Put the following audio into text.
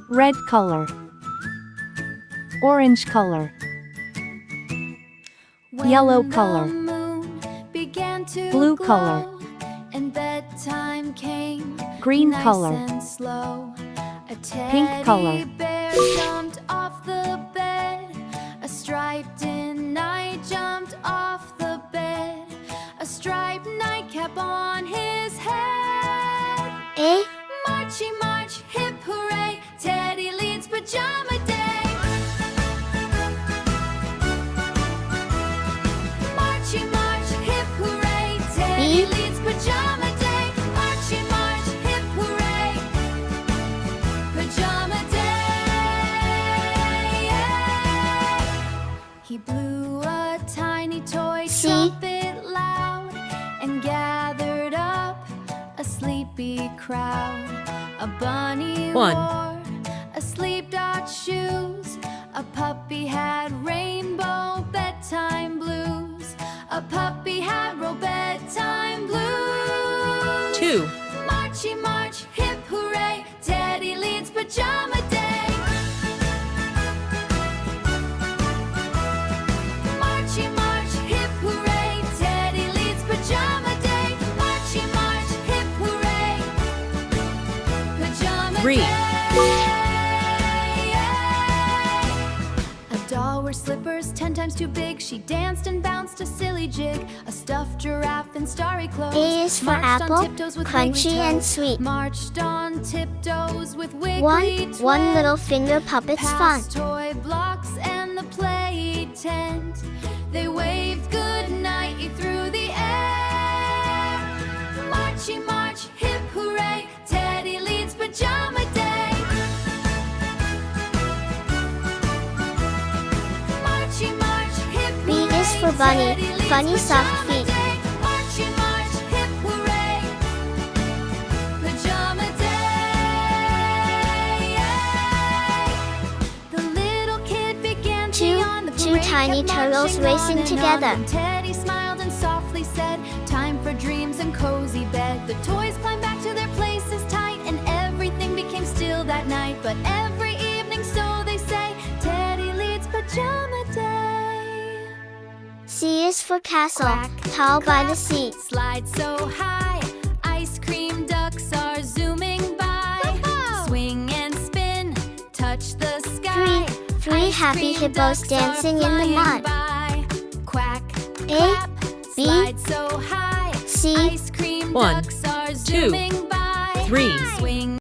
red color, orange color, yellow color, blue color, and bedtime came, green nice color, and slow. A pink color, teddy bear jumped off the bed. A striped in knight jumped off the bed. A striped nightcap on his head. A. Marchy march, hip hooray, Teddy leads pajama day. Marchy march, hip hooray, Teddy leads pajama day. Marchy march, hip hooray, pajama day. He blew a tiny toy trumpet loud and gathered up a sleepy crowd. A bunny wore a sleep dot shoes. A puppy had rainbow bedtime blues. A puppy had roll bedtime blues. 2. Marchy march, hip hooray, Teddy leads pajama day. Marchy march, hip hooray, Teddy leads pajama day. Marchy march, hip hooray, pajama 3. day. A doll wore slippers 10 times too big. She danced and bounced a silly jig. A stuffed giraffe in starry clothes. A is for marched on apple, tiptoes with crunchy wiggly and toes. sweet. Marched on tiptoes with wiggly toes. One little finger puppet's fun. Past toy blocks and the play tent. They waved good night through the air. Marchy march, hip hooray, Teddy leads pajama day. Marchy march, hip B hooray, is for bunny, Teddy leads funny soft pajama feet. day. Marchy march, hip hooray, pajama day. The little kid began to yawn. The Two parade tiny kept turtles marching racing on and together. on. And Teddy smiled and softly said, "Time for dreams and cozy bed." The toys climbed back to their places tight, and everything became still that night. But every evening, so they say, Teddy leads pajama day. C is for castle, Quack, tall by the quack, sea. slide so high, ice cream ducks are zooming by. Swing and spin, touch the sky. Three Ice happy cream hippos ducks are dancing in the flying mud. by. Quack, A, clap, B, slide so high, C. ice cream 1, ducks are 2, zooming by. 3. Swing